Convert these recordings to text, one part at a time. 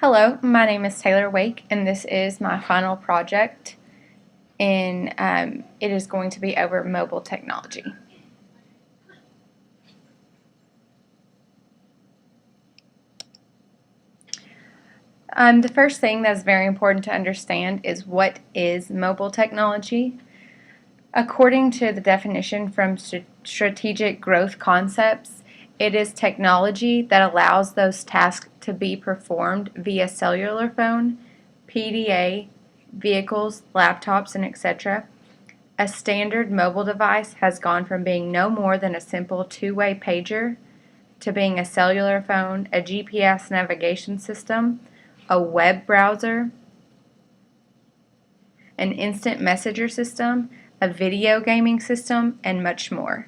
Hello, my name is Taylor Wake, and this is my final project, and it is going to be over mobile technology. The first thing that's very important to understand is what is mobile technology. According to the definition from Strategic Growth Concepts, it is technology that allows those tasks to be performed via cellular phone, PDA, vehicles, laptops, and etc. A standard mobile device has gone from being no more than a simple two-way pager to being a cellular phone, a GPS navigation system, a web browser, an instant messenger system, a video gaming system, and much more.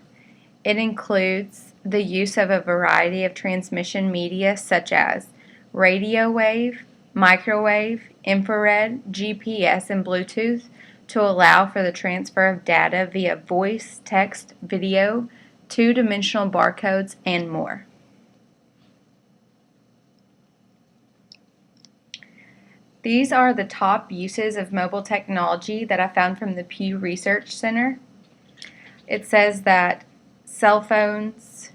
It includes the use of a variety of transmission media such as radio wave, microwave, infrared, GPS, and Bluetooth to allow for the transfer of data via voice, text, video, two-dimensional barcodes, and more. These are the top uses of mobile technology that I found from the Pew Research Center. It says that cell phones,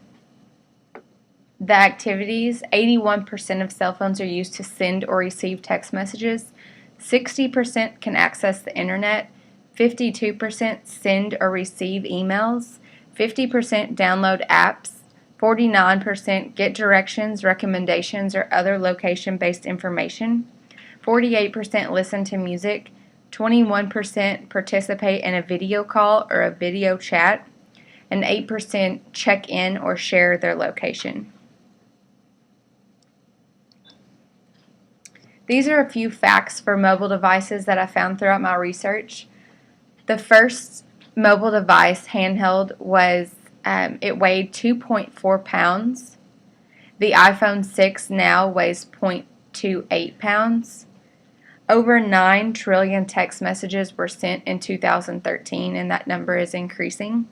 the activities, 81% of cell phones are used to send or receive text messages, 60% can access the internet, 52% send or receive emails, 50% download apps, 49% get directions, recommendations, or other location-based information, 48% listen to music, 21% participate in a video call or a video chat, and 8% check in or share their location. These are a few facts for mobile devices that I found throughout my research. The first mobile device, handheld, was it weighed 2.4 pounds. The iPhone 6 now weighs 0.28 pounds. Over 9 trillion text messages were sent in 2013, and that number is increasing.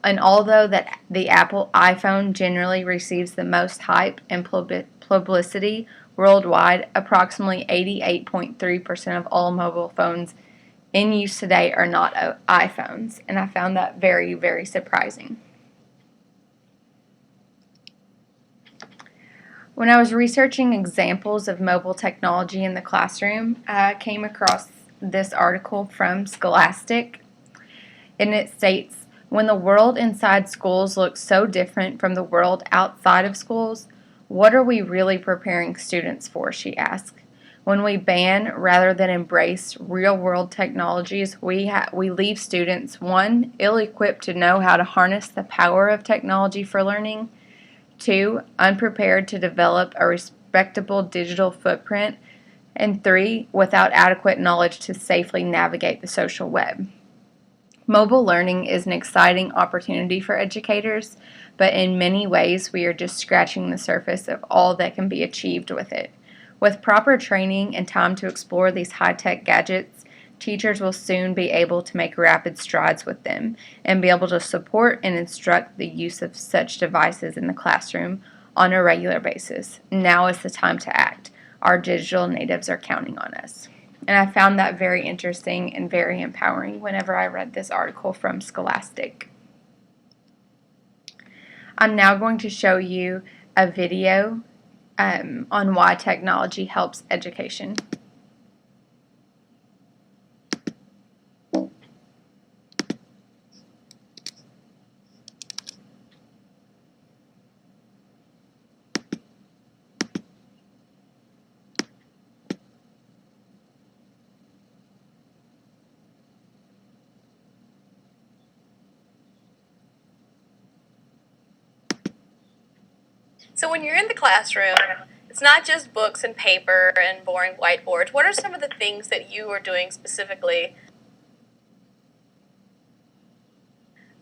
And although that the Apple iPhone generally receives the most hype and publicity worldwide, approximately 88.3% of all mobile phones in use today are not iPhones, and I found that very, very surprising. When I was researching examples of mobile technology in the classroom, I came across this article from Scholastic, and it states, "When the world inside schools looks so different from the world outside of schools, what are we really preparing students for?" she asked. When we ban rather than embrace real-world technologies, we leave students, one, ill-equipped to know how to harness the power of technology for learning, two, unprepared to develop a respectable digital footprint, and three, without adequate knowledge to safely navigate the social web. Mobile learning is an exciting opportunity for educators, but in many ways we are just scratching the surface of all that can be achieved with it. With proper training and time to explore these high-tech gadgets, teachers will soon be able to make rapid strides with them and be able to support and instruct the use of such devices in the classroom on a regular basis. Now is the time to act. Our digital natives are counting on us. And I found that very interesting and very empowering whenever I read this article from Scholastic. I'm now going to show you a video on why technology helps education. So when you're in the classroom, it's not just books and paper and boring whiteboards. What are some of the things that you are doing specifically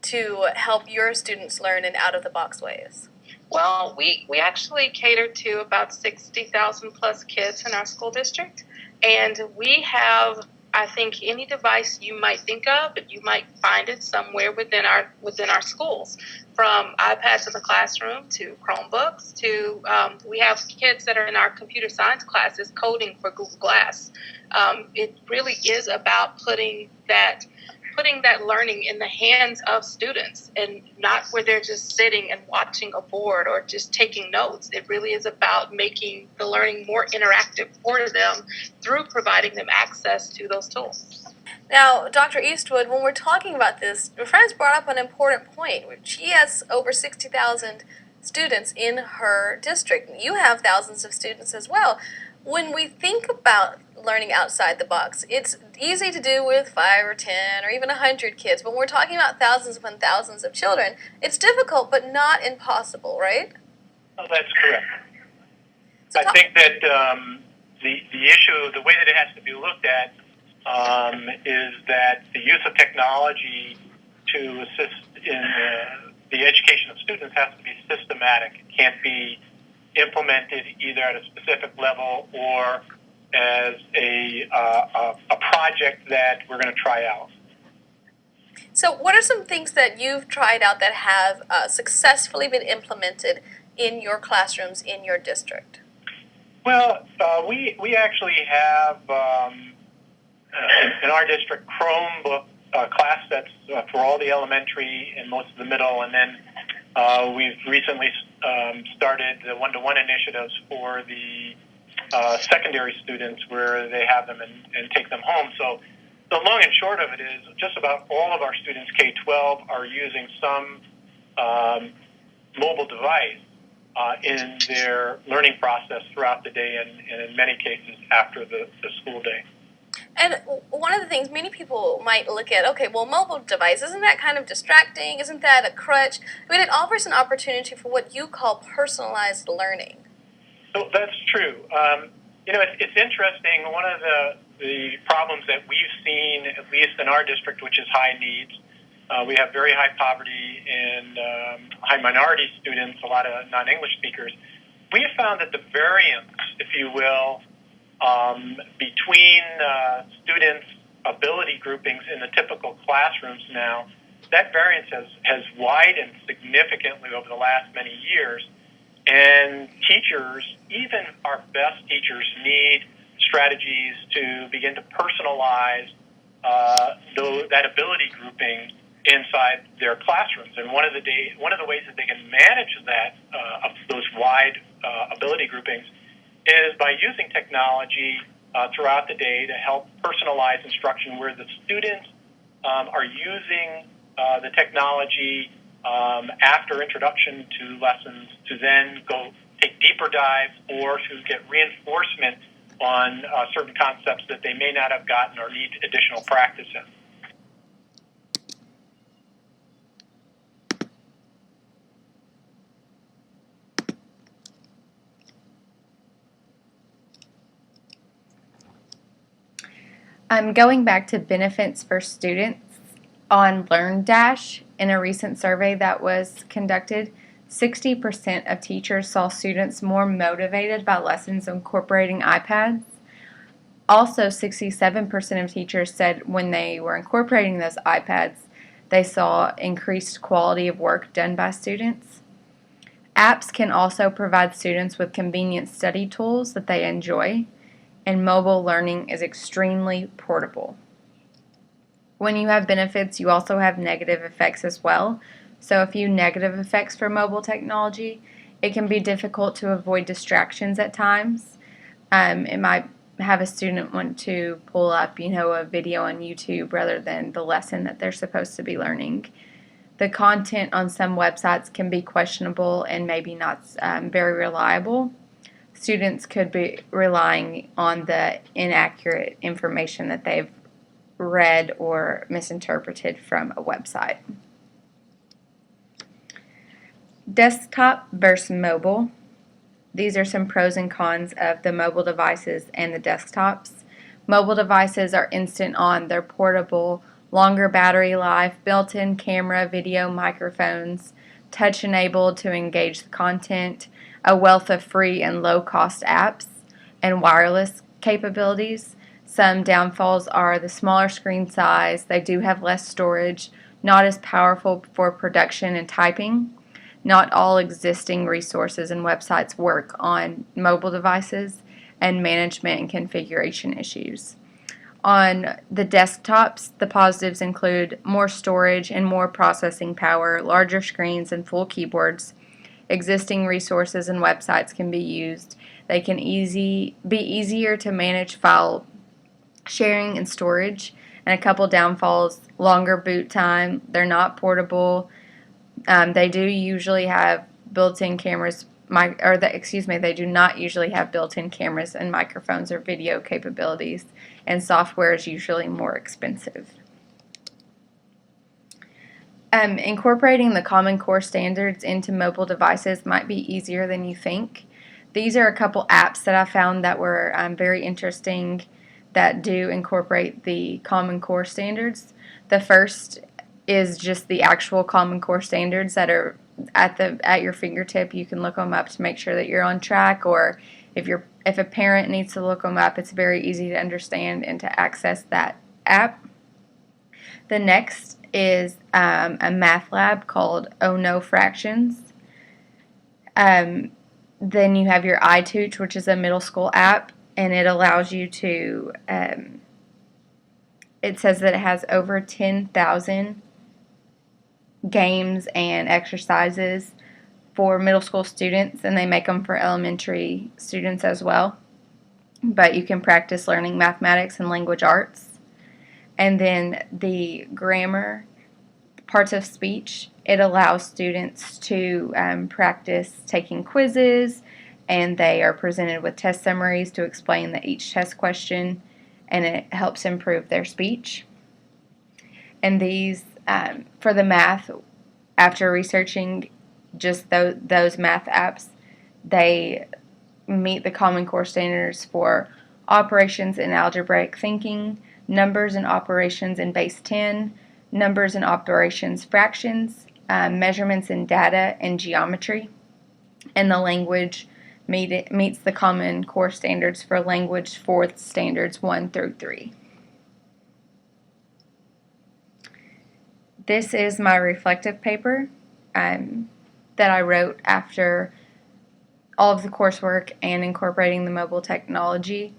to help your students learn in out-of-the-box ways? Well, we actually cater to about 60,000 plus kids in our school district, and we have I think any device you might think of, you might find it somewhere within our schools, from iPads in the classroom to Chromebooks to we have kids that are in our computer science classes coding for Google Glass. It really is about putting that learning in the hands of students, and not where they're just sitting and watching a board or just taking notes. It really is about making the learning more interactive for them through providing them access to those tools. Now, Dr. Eastwood, when we're talking about this, your friend's brought up an important point. She has over 60,000 students in her district. You have thousands of students as well. When we think about learning outside the box, it's easy to do with 5 or 10 or even 100 kids, but when we're talking about thousands upon thousands of children, it's difficult but not impossible, right? Oh, that's correct. I think that the issue, the way that it has to be looked at, is that the use of technology to assist in the education of students has to be systematic. It can't be implemented either at a specific level or as a project that we're going to try out. So what are some things that you've tried out that have successfully been implemented in your classrooms in your district? Well, we actually have in our district Chromebook class sets for all the elementary and most of the middle, and then we've recently started the one-to-one initiatives for the secondary students where they have them and take them home. So the long and short of it is just about all of our students, K-12, are using some mobile device in their learning process throughout the day and in many cases after the school day. And one of the things many people might look at, okay, well, mobile device, isn't that kind of distracting? Isn't that a crutch? I mean, it offers an opportunity for what you call personalized learning. So that's true. It's interesting. One of the problems that we've seen, at least in our district, which is high needs, we have very high poverty and high minority students, a lot of non-English speakers. We have found that the variance, if you will, between students' ability groupings in the typical classrooms now, that variance has widened significantly over the last many years. And teachers, even our best teachers, need strategies to begin to personalize that ability grouping inside their classrooms. And one of the ways that they can manage that of those wide ability groupings is by using technology throughout the day to help personalize instruction, where the students are using the technology after introduction to lessons to then go take deeper dives or to get reinforcement on certain concepts that they may not have gotten or need additional practice in. Going back to benefits for students on LearnDash, in a recent survey that was conducted, 60% of teachers saw students more motivated by lessons incorporating iPads. Also, 67% of teachers said when they were incorporating those iPads, they saw increased quality of work done by students. Apps can also provide students with convenient study tools that they enjoy, and mobile learning is extremely portable. When you have benefits, you also have negative effects as well. So a few negative effects for mobile technology: it can be difficult to avoid distractions at times. It might have a student want to pull up, a video on YouTube rather than the lesson that they're supposed to be learning. The content on some websites can be questionable and maybe not very reliable. Students could be relying on the inaccurate information that they've read or misinterpreted from a website. Desktop versus mobile. These are some pros and cons of the mobile devices and the desktops. Mobile devices are instant on. They're portable, longer battery life, built-in camera, video, microphones, touch-enabled to engage the content, a wealth of free and low-cost apps, and wireless capabilities. Some downfalls are the smaller screen size, they do have less storage, not as powerful for production and typing. Not all existing resources and websites work on mobile devices, and management and configuration issues. On the desktops, the positives include more storage and more processing power, larger screens, and full keyboards. Existing resources and websites can be used. They can be easier to manage file sharing and storage. And a couple downfalls: longer boot time. They're not portable. They do usually have built-in cameras. They do not usually have built-in cameras and microphones or video capabilities, and software is usually more expensive. Incorporating the Common Core standards into mobile devices might be easier than you think. These are a couple apps that I found that were very interesting that do incorporate the Common Core standards. The first is just the actual Common Core standards that are at your fingertip. You can look them up to make sure that you're on track, or if a parent needs to look them up, it's very easy to understand and to access that app. The next is a math lab called Oh No Fractions. Then you have your iTutor, which is a middle school app, and it allows you to, it says that it has over 10,000 games and exercises for middle school students, and they make them for elementary students as well. But you can practice learning mathematics and language arts. And then the grammar, parts of speech, it allows students to practice taking quizzes, and they are presented with test summaries to explain each test question, and it helps improve their speech. And these, for the math, after researching just those math apps, they meet the Common Core standards for operations in algebraic thinking, numbers and operations in base 10, numbers and operations fractions, measurements in data, and geometry. And the language meets the Common Core standards for language fourth standards 1 through 3. This is my reflective paper that I wrote after all of the coursework and incorporating the mobile technology.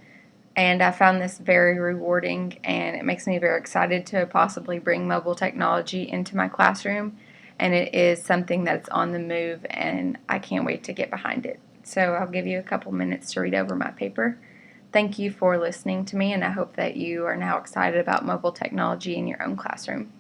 And I found this very rewarding, and it makes me very excited to possibly bring mobile technology into my classroom. And it is something that's on the move, and I can't wait to get behind it. So I'll give you a couple minutes to read over my paper. Thank you for listening to me, and I hope that you are now excited about mobile technology in your own classroom.